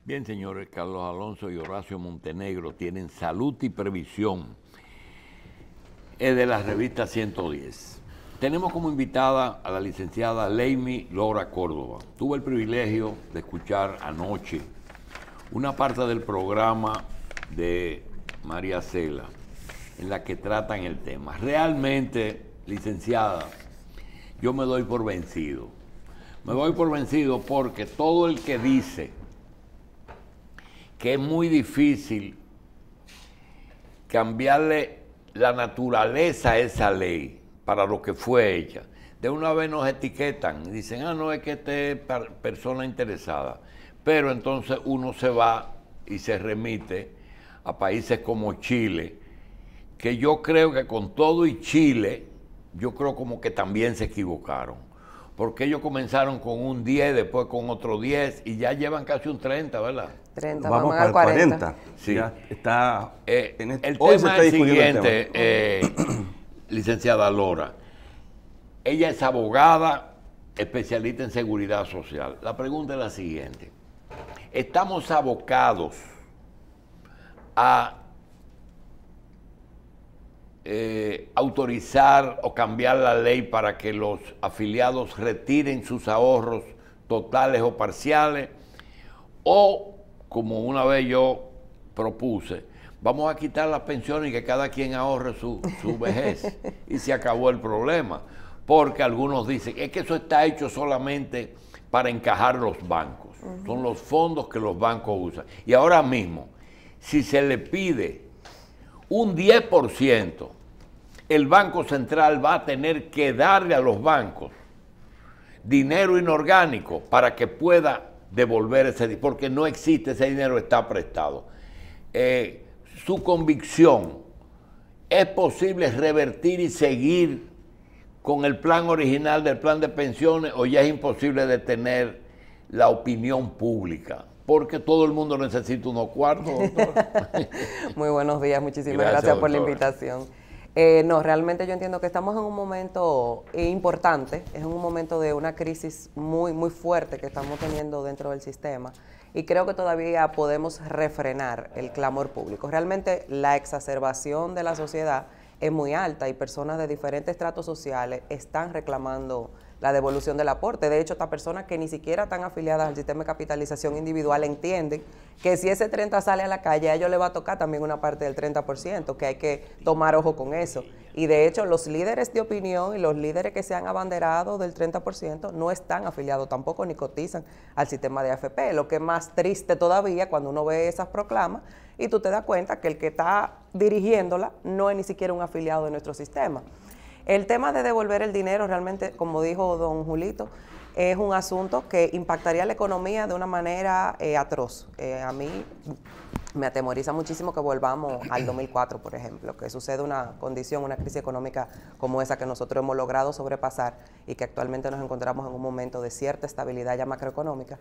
Bien, señores, Carlos Alonso y Horacio Montenegro tienen Salud y Previsión. Es de la revista 110. Tenemos como invitada a la licenciada Leimi Lora Córdoba. Tuve el privilegio de escuchar anoche una parte del programa de María Cela en la que tratan el tema. Realmente, licenciada, yo me doy por vencido. Me doy por vencido porque todo el que dice que es muy difícil cambiarle la naturaleza a esa ley para lo que fue hecha, de una vez nos etiquetan y dicen, no, es que esta es persona interesada. Pero entonces uno se va y se remite a países como Chile, que yo creo que con todo y Chile, yo creo como que también se equivocaron. Porque ellos comenzaron con un 10, después con otro 10 y ya llevan casi un 30, ¿verdad? 30, vamos para el 40. Sí. Ya está, el hoy tema se es está el siguiente, licenciada Lora. Ella es abogada, especialista en seguridad social. La pregunta es la siguiente. ¿Estamos abocados a autorizar o cambiar la ley para que los afiliados retiren sus ahorros totales o parciales? O, como una vez yo propuse, vamos a quitar las pensiones y que cada quien ahorre su vejez y se acabó el problema. Porque algunos dicen, es que eso está hecho solamente para encajar los bancos. Son los fondos que los bancos usan. Y ahora mismo, si se le pide un 10%, el Banco Central va a tener que darle a los bancos dinero inorgánico para que pueda devolver ese dinero, porque no existe, ese dinero está prestado. Su convicción, ¿es posible revertir y seguir con el plan original del plan de pensiones o ya es imposible detener la opinión pública? Porque todo el mundo necesita unos cuartos, doctor. Muy buenos días, muchísimas gracias por la invitación. No, realmente yo entiendo que estamos en un momento importante, es un momento de una crisis muy, muy fuerte que estamos teniendo dentro del sistema y creo que todavía podemos refrenar el clamor público. Realmente la exacerbación de la sociedad es muy alta y personas de diferentes estratos sociales están reclamando la devolución del aporte. De hecho, estas personas que ni siquiera están afiliadas al sistema de capitalización individual entienden que si ese 30 sale a la calle, a ellos les va a tocar también una parte del 30%, que hay que tomar ojo con eso. Y de hecho, los líderes de opinión y los líderes que se han abanderado del 30% no están afiliados tampoco ni cotizan al sistema de AFP. Lo que es más triste todavía cuando uno ve esas proclamas y tú te das cuenta que el que está dirigiéndola no es ni siquiera un afiliado de nuestro sistema. El tema de devolver el dinero realmente, como dijo don Julito, es un asunto que impactaría la economía de una manera atroz. A mí me atemoriza muchísimo que volvamos al 2004, por ejemplo, que suceda una condición, una crisis económica como esa que nosotros hemos logrado sobrepasar y que actualmente nos encontramos en un momento de cierta estabilidad ya macroeconómica.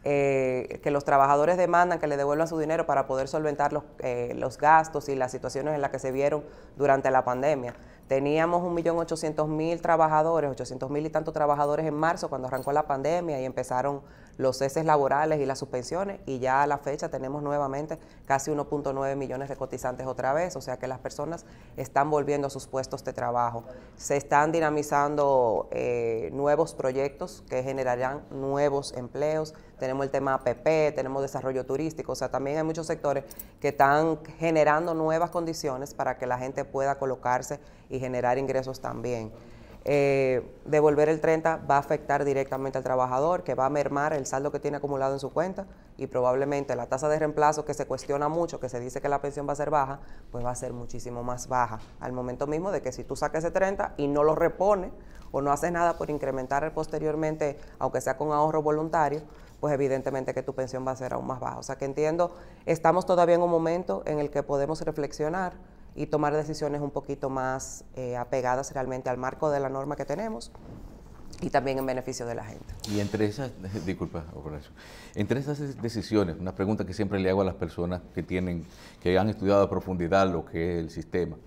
Que los trabajadores demandan que le devuelvan su dinero para poder solventar los gastos y las situaciones en las que se vieron durante la pandemia. Teníamos 1.800.000 trabajadores, 800.000 y tantos trabajadores en marzo cuando arrancó la pandemia y empezaron los ceses laborales y las suspensiones y ya a la fecha tenemos nuevamente casi 1.9 millones de cotizantes otra vez, o sea que las personas están volviendo a sus puestos de trabajo. Se están dinamizando nuevos proyectos que generarán nuevos empleos. Tenemos el tema APP, tenemos desarrollo turístico, o sea, también hay muchos sectores que están generando nuevas condiciones para que la gente pueda colocarse y generar ingresos también. Devolver el 30 va a afectar directamente al trabajador, que va a mermar el saldo que tiene acumulado en su cuenta y probablemente la tasa de reemplazo, que se cuestiona mucho, que se dice que la pensión va a ser baja, pues va a ser muchísimo más baja al momento mismo de que si tú sacas ese 30 y no lo repones o no haces nada por incrementar posteriormente, aunque sea con ahorro voluntario, pues evidentemente que tu pensión va a ser aún más baja. O sea que entiendo, estamos todavía en un momento en el que podemos reflexionar y tomar decisiones un poquito más apegadas realmente al marco de la norma que tenemos y también en beneficio de la gente. Y entre esas, disculpa, Horacio, entre esas decisiones, una pregunta que siempre le hago a las personas que han estudiado a profundidad lo que es el sistema,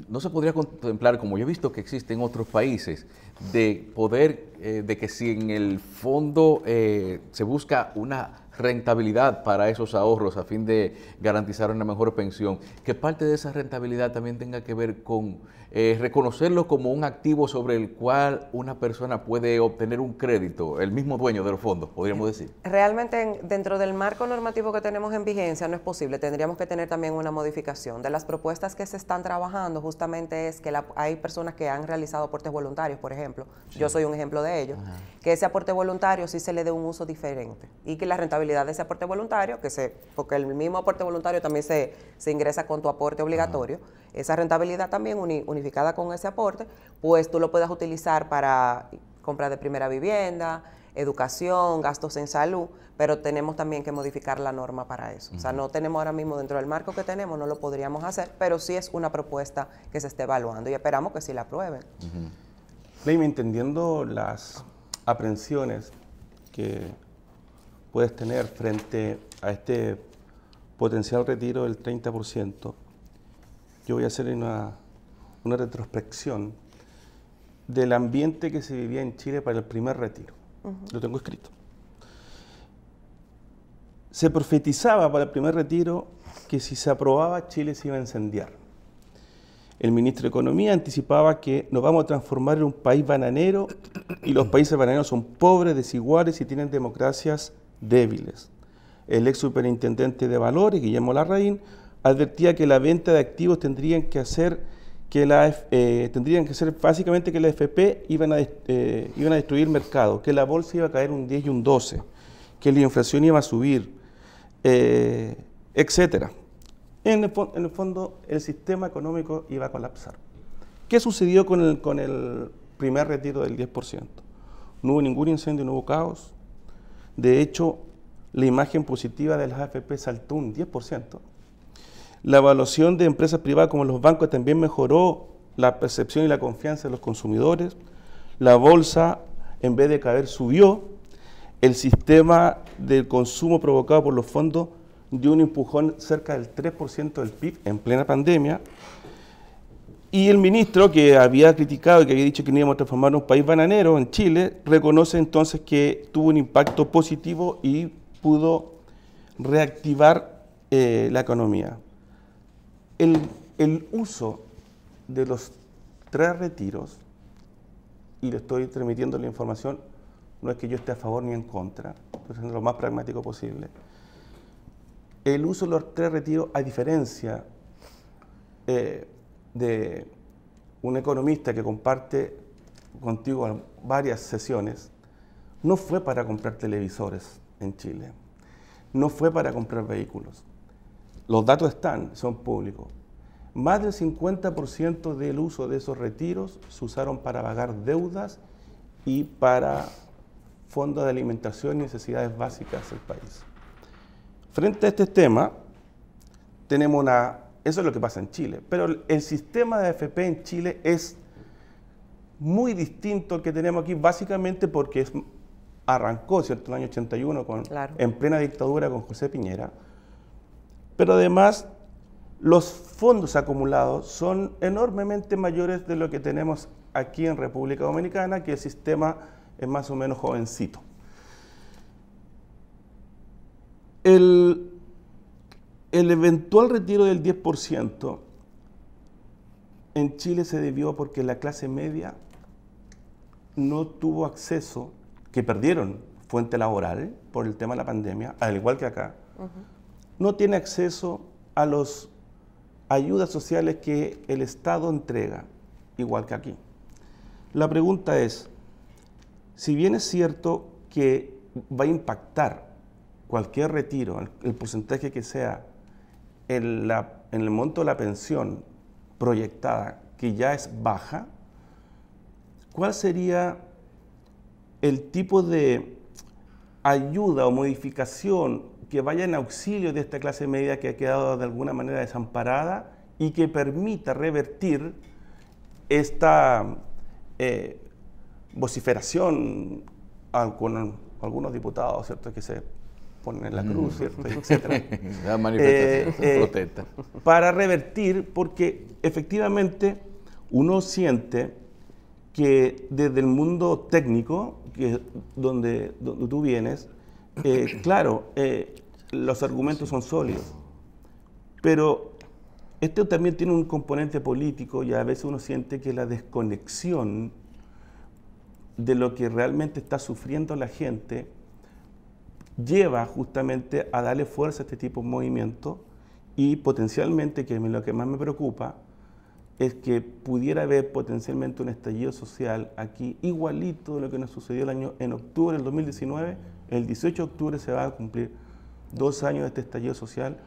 ¿no se podría contemplar, como yo he visto que existe en otros países, de poder, de que si en el fondo se busca una rentabilidad para esos ahorros a fin de garantizar una mejor pensión, que parte de esa rentabilidad también tenga que ver con reconocerlo como un activo sobre el cual una persona puede obtener un crédito, el mismo dueño de los fondos, podríamos decir. Realmente dentro del marco normativo que tenemos en vigencia no es posible, tendríamos que tener también una modificación. De las propuestas que se están trabajando justamente es que hay personas que han realizado aportes voluntarios, por ejemplo, yo soy un ejemplo de ello, que ese aporte voluntario sí se le dé un uso diferente y que la rentabilidad de ese aporte voluntario, porque el mismo aporte voluntario también se ingresa con tu aporte obligatorio, esa rentabilidad también unificada con ese aporte, pues tú lo puedas utilizar para compra de primera vivienda, educación, gastos en salud, pero tenemos también que modificar la norma para eso. O sea, no tenemos ahora mismo dentro del marco que tenemos, no lo podríamos hacer, pero sí es una propuesta que se esté evaluando y esperamos que sí la aprueben. Leime, entendiendo las aprensiones que puedes tener frente a este potencial retiro del 30%, yo voy a hacer una retrospección del ambiente que se vivía en Chile para el primer retiro. Lo tengo escrito. Se profetizaba para el primer retiro que si se aprobaba, Chile se iba a incendiar. El ministro de Economía anticipaba que nos vamos a transformar en un país bananero y los países bananeros son pobres, desiguales y tienen democracias débiles. El ex superintendente de Valores, Guillermo Larraín, advertía que la venta de activos tendrían que ser básicamente que la AFP iban a destruir el mercado, que la bolsa iba a caer un 10 y un 12, que la inflación iba a subir, etcétera. En el fondo, el sistema económico iba a colapsar. ¿Qué sucedió con el primer retiro del 10%? No hubo ningún incendio, no hubo caos. De hecho, la imagen positiva de las AFP saltó un 10%. La evaluación de empresas privadas como los bancos también mejoró la percepción y la confianza de los consumidores. La bolsa, en vez de caer, subió. El sistema de consumo provocado por los fondos dio un empujón cerca del 3% del PIB en plena pandemia. Y el ministro, que había criticado y que había dicho que no íbamos a transformar en un país bananero en Chile, reconoce entonces que tuvo un impacto positivo y pudo reactivar la economía. El uso de los 3 retiros, y le estoy transmitiendo la información, no es que yo esté a favor ni en contra, estoy siendo lo más pragmático posible. El uso de los 3 retiros, a diferencia de un economista que comparte contigo varias sesiones, no fue para comprar televisores en Chile, no fue para comprar vehículos. Los datos están, son públicos. Más del 50% del uso de esos retiros se usaron para pagar deudas y para fondos de alimentación y necesidades básicas del país. Frente a este tema, tenemos eso es lo que pasa en Chile, pero el sistema de AFP en Chile es muy distinto al que tenemos aquí, básicamente porque arrancó, ¿cierto?, en el año 81, en plena dictadura con José Piñera, pero además los fondos acumulados son enormemente mayores de lo que tenemos aquí en República Dominicana, que el sistema es más o menos jovencito. El eventual retiro del 10% en Chile se debió porque la clase media no tuvo acceso, que perdieron fuente laboral por el tema de la pandemia, al igual que acá, no tiene acceso a las ayudas sociales que el Estado entrega, igual que aquí. La pregunta es, si bien es cierto que va a impactar cualquier retiro, el porcentaje que sea, en el monto de la pensión proyectada, que ya es baja, ¿cuál sería el tipo de ayuda o modificación que vaya en auxilio de esta clase media que ha quedado de alguna manera desamparada y que permita revertir esta vociferación con algunos diputados, ¿cierto?, que se ponen en la cruz, ¿cierto?, etcétera. La manifestación, protesta. Para revertir, porque efectivamente uno siente que desde el mundo técnico, que donde tú vienes, Claro, los argumentos son sólidos, pero esto también tiene un componente político y a veces uno siente que la desconexión de lo que realmente está sufriendo la gente lleva justamente a darle fuerza a este tipo de movimientos y potencialmente, que lo que más me preocupa, es que pudiera haber potencialmente un estallido social aquí igualito de lo que nos sucedió en octubre del 2019. El 18 de octubre se va a cumplir 2 años de este estallido social,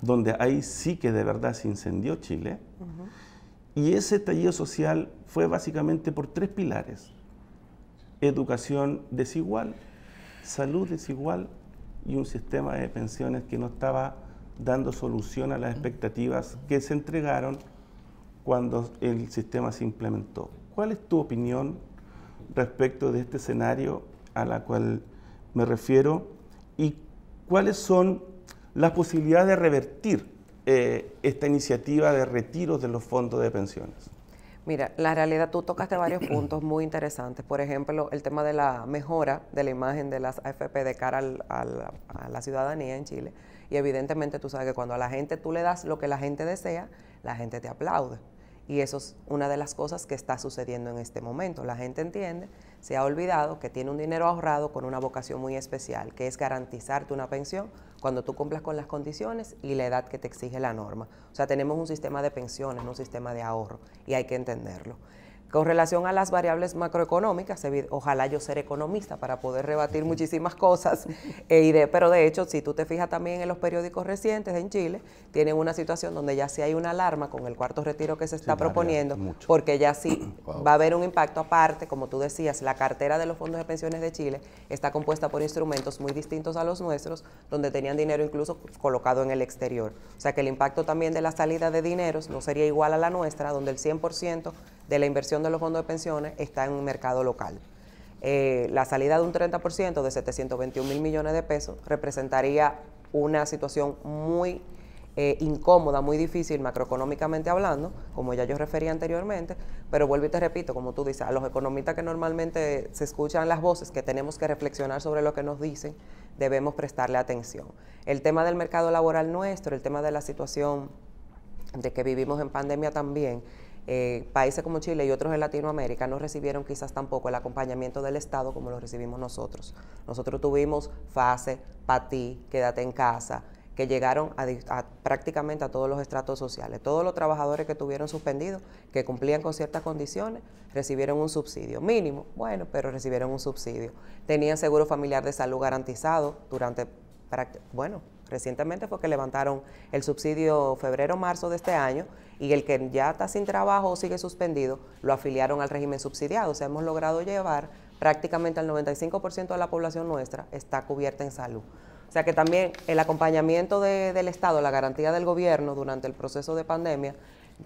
donde ahí sí que de verdad se incendió Chile. Y ese estallido social fue básicamente por 3 pilares: educación desigual, salud desigual y un sistema de pensiones que no estaba dando solución a las expectativas que se entregaron cuando el sistema se implementó. ¿Cuál es tu opinión respecto de este escenario a la cual me refiero y cuáles son las posibilidades de revertir esta iniciativa de retiro de los fondos de pensiones? Mira, la realidad, tú tocaste varios puntos muy interesantes. Por ejemplo, el tema de la mejora de la imagen de las AFP de cara a la ciudadanía en Chile. Y evidentemente tú sabes que cuando a la gente tú le das lo que la gente desea, la gente te aplaude. Y eso es una de las cosas que está sucediendo en este momento. La gente entiende, se ha olvidado que tiene un dinero ahorrado con una vocación muy especial, que es garantizarte una pensión cuando tú cumplas con las condiciones y la edad que te exige la norma. O sea, tenemos un sistema de pensiones, no un sistema de ahorro, y hay que entenderlo. Con relación a las variables macroeconómicas, ojalá yo ser economista para poder rebatir muchísimas cosas, pero de hecho, si tú te fijas también en los periódicos recientes en Chile, tienen una situación donde ya sí hay una alarma con el cuarto retiro que se está proponiendo, porque ya sí va a haber un impacto aparte, como tú decías, la cartera de los fondos de pensiones de Chile está compuesta por instrumentos muy distintos a los nuestros, donde tenían dinero incluso colocado en el exterior. O sea que el impacto también de la salida de dineros no sería igual a la nuestra, donde el 100% de la inversión de los fondos de pensiones está en un mercado local. La salida de un 30% de 721 mil millones de pesos representaría una situación muy incómoda, muy difícil macroeconómicamente hablando, como ya yo refería anteriormente, pero vuelvo y te repito, como tú dices, a los economistas que normalmente se escuchan las voces, que tenemos que reflexionar sobre lo que nos dicen, debemos prestarle atención. El tema del mercado laboral nuestro, el tema de la situación de que vivimos en pandemia también, países como Chile y otros en Latinoamérica no recibieron quizás tampoco el acompañamiento del Estado como lo recibimos nosotros. Nosotros tuvimos fase, pa' ti, quédate en casa, que llegaron prácticamente a todos los estratos sociales. Todos los trabajadores que tuvieron suspendidos, que cumplían con ciertas condiciones, recibieron un subsidio mínimo, bueno, pero recibieron un subsidio. Tenían seguro familiar de salud garantizado recientemente fue que levantaron el subsidio febrero-marzo de este año, y el que ya está sin trabajo o sigue suspendido, lo afiliaron al régimen subsidiado. O sea, hemos logrado llevar prácticamente al 95% de la población nuestra está cubierta en salud. O sea que también el acompañamiento del Estado, la garantía del gobierno durante el proceso de pandemia,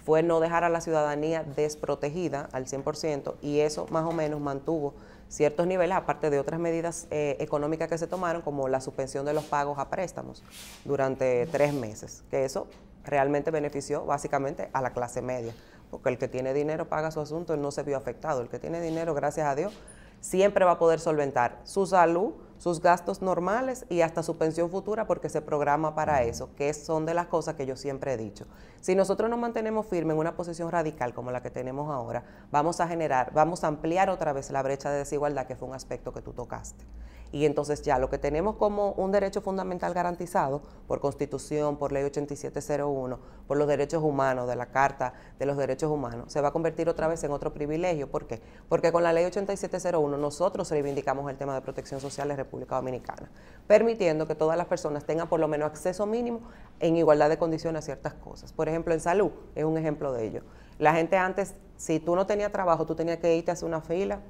fue no dejar a la ciudadanía desprotegida al 100%, y eso más o menos mantuvo ciertos niveles, aparte de otras medidas económicas que se tomaron, como la suspensión de los pagos a préstamos durante 3 meses, que eso realmente benefició básicamente a la clase media, porque el que tiene dinero paga su asunto y no se vio afectado. El que tiene dinero, gracias a Dios, siempre va a poder solventar su salud, sus gastos normales y hasta su pensión futura, porque se programa para eso, que son de las cosas que yo siempre he dicho. Si nosotros nos mantenemos firmes en una posición radical como la que tenemos ahora, vamos a ampliar otra vez la brecha de desigualdad, que fue un aspecto que tú tocaste. Y entonces ya lo que tenemos como un derecho fundamental garantizado por Constitución, por Ley 8701, por los derechos humanos, de la Carta de los Derechos Humanos, se va a convertir otra vez en otro privilegio. ¿Por qué? Porque con la Ley 8701 nosotros reivindicamos el tema de protección social en República Dominicana, permitiendo que todas las personas tengan por lo menos acceso mínimo en igualdad de condiciones a ciertas cosas. Por ejemplo, en salud es un ejemplo de ello. La gente antes, si tú no tenías trabajo, tú tenías que irte a hacer una fila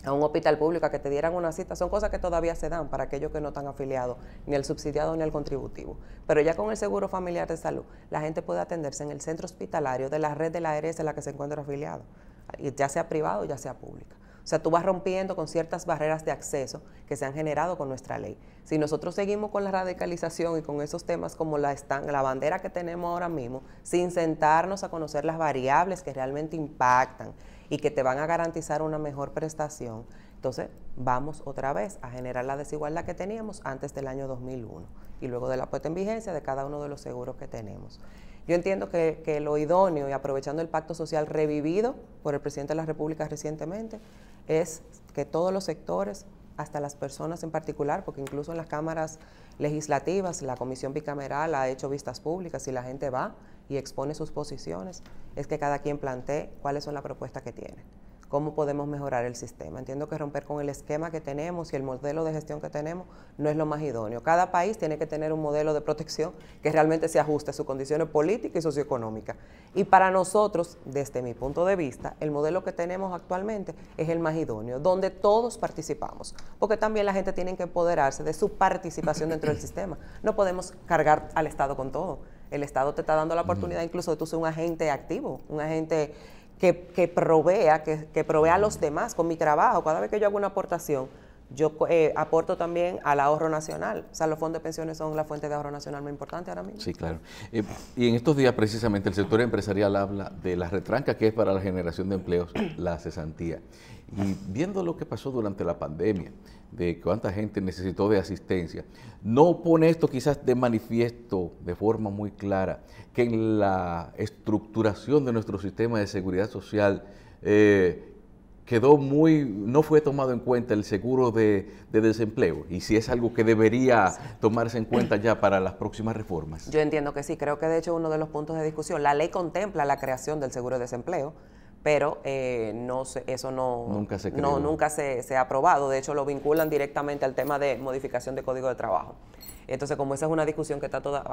a un hospital público a que te dieran una cita. Son cosas que todavía se dan para aquellos que no están afiliados ni al subsidiado ni al contributivo. Pero ya con el seguro familiar de salud, la gente puede atenderse en el centro hospitalario de la red de la ARS en la que se encuentra afiliado, ya sea privado, ya sea pública. O sea, tú vas rompiendo con ciertas barreras de acceso que se han generado con nuestra ley. Si nosotros seguimos con la radicalización y con esos temas como la bandera que tenemos ahora mismo, sin sentarnos a conocer las variables que realmente impactan y que te van a garantizar una mejor prestación, entonces vamos otra vez a generar la desigualdad que teníamos antes del año 2001 y luego de la puesta en vigencia de cada uno de los seguros que tenemos. Yo entiendo que lo idóneo, y aprovechando el pacto social revivido por el presidente de la República recientemente, es que todos los sectores, hasta las personas en particular, porque incluso en las cámaras legislativas, la comisión bicameral ha hecho vistas públicas y la gente va y expone sus posiciones, es que cada quien plantee cuáles son las propuestas que tiene, cómo podemos mejorar el sistema. Entiendo que romper con el esquema que tenemos y el modelo de gestión que tenemos no es lo más idóneo. Cada país tiene que tener un modelo de protección que realmente se ajuste a sus condiciones políticas y socioeconómicas. Y para nosotros, desde mi punto de vista, el modelo que tenemos actualmente es el más idóneo, donde todos participamos, porque también la gente tiene que empoderarse de su participación dentro del sistema. No podemos cargar al Estado con todo. El Estado te está dando la oportunidad incluso de tú ser un agente activo, un agente que provea a los demás con mi trabajo. Cada vez que yo hago una aportación, yo aporto también al ahorro nacional. O sea, los fondos de pensiones son la fuente de ahorro nacional más importante ahora mismo. Sí, claro. Y en estos días, precisamente, el sector empresarial habla de la retranca que es para la generación de empleos la cesantía. Y viendo lo que pasó durante la pandemia, de cuánta gente necesitó de asistencia, ¿no pone esto quizás de manifiesto de forma muy clara que en la estructuración de nuestro sistema de seguridad social no fue tomado en cuenta el seguro de desempleo? Y si es algo que debería tomarse en cuenta ya para las próximas reformas. Yo entiendo que sí, creo que de hecho uno de los puntos de discusión, la ley contempla la creación del seguro de desempleo, pero eso nunca se ha aprobado. De hecho, lo vinculan directamente al tema de modificación de Código de Trabajo. Entonces, como esa es una discusión que está toda...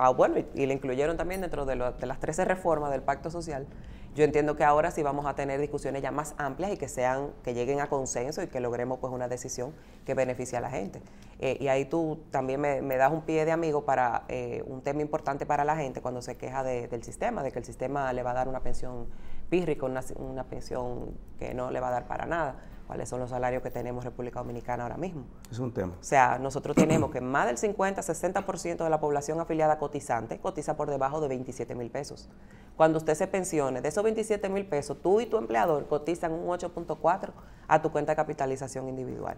y la incluyeron también dentro de las 13 reformas del Pacto Social, yo entiendo que ahora sí vamos a tener discusiones ya más amplias y que lleguen a consenso y que logremos pues una decisión que beneficie a la gente. Y ahí tú también me das un pie de amigo para un tema importante para la gente cuando se queja del sistema, de que el sistema le va a dar una pensión pírrica, una pensión que no le va a dar para nada. ¿Cuáles son los salarios que tenemos en República Dominicana ahora mismo? Es un tema. O sea, nosotros tenemos que más del 50-60% de la población afiliada cotizante cotiza por debajo de 27,000 pesos. Cuando usted se pensione, de esos 27,000 pesos, tú y tu empleador cotizan un 8.4 a tu cuenta de capitalización individual.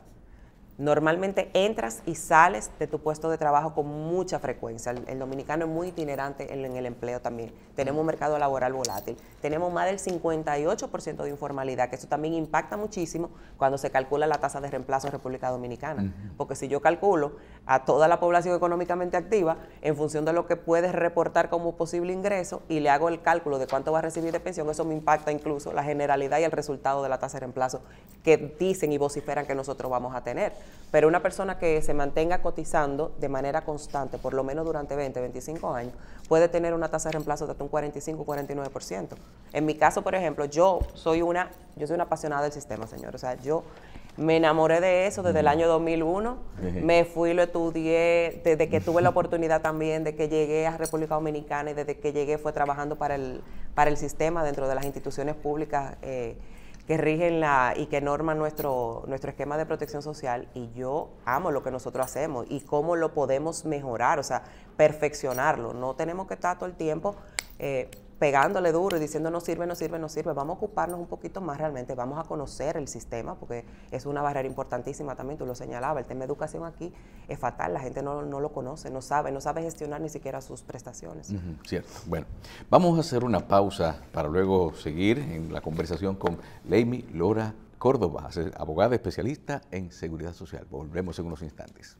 Normalmente entras y sales de tu puesto de trabajo con mucha frecuencia. El dominicano es muy itinerante en el empleo también. Tenemos un mercado laboral volátil. Tenemos más del 58% de informalidad, que eso también impacta muchísimo cuando se calcula la tasa de reemplazo en República Dominicana. Porque si yo calculo a toda la población económicamente activa en función de lo que puedes reportar como posible ingreso y le hago el cálculo de cuánto va a recibir de pensión, eso me impacta incluso la generalidad y el resultado de la tasa de reemplazo que dicen y vociferan que nosotros vamos a tener. Pero una persona que se mantenga cotizando de manera constante, por lo menos durante 20, 25 años, puede tener una tasa de reemplazo de hasta un 45-49%. En mi caso, por ejemplo, yo soy una apasionada del sistema, señor. O sea, yo me enamoré de eso desde el año 2001. Me fui, lo estudié, desde que tuve la oportunidad también de que llegué a República Dominicana y desde que llegué fue trabajando para el sistema dentro de las instituciones públicas que rigen y que norman nuestro esquema de protección social, y yo amo lo que nosotros hacemos y cómo lo podemos mejorar, o sea, perfeccionarlo. No tenemos que estar todo el tiempo pegándole duro y diciendo no sirve, no sirve, no sirve. Vamos a ocuparnos un poquito más realmente, vamos a conocer el sistema, porque es una barrera importantísima también, tú lo señalabas, el tema de educación aquí es fatal, la gente no lo conoce, no sabe gestionar ni siquiera sus prestaciones. Cierto. Bueno, vamos a hacer una pausa para luego seguir en la conversación con Leimi Lora Córdoba, abogada especialista en seguridad social. Volvemos en unos instantes.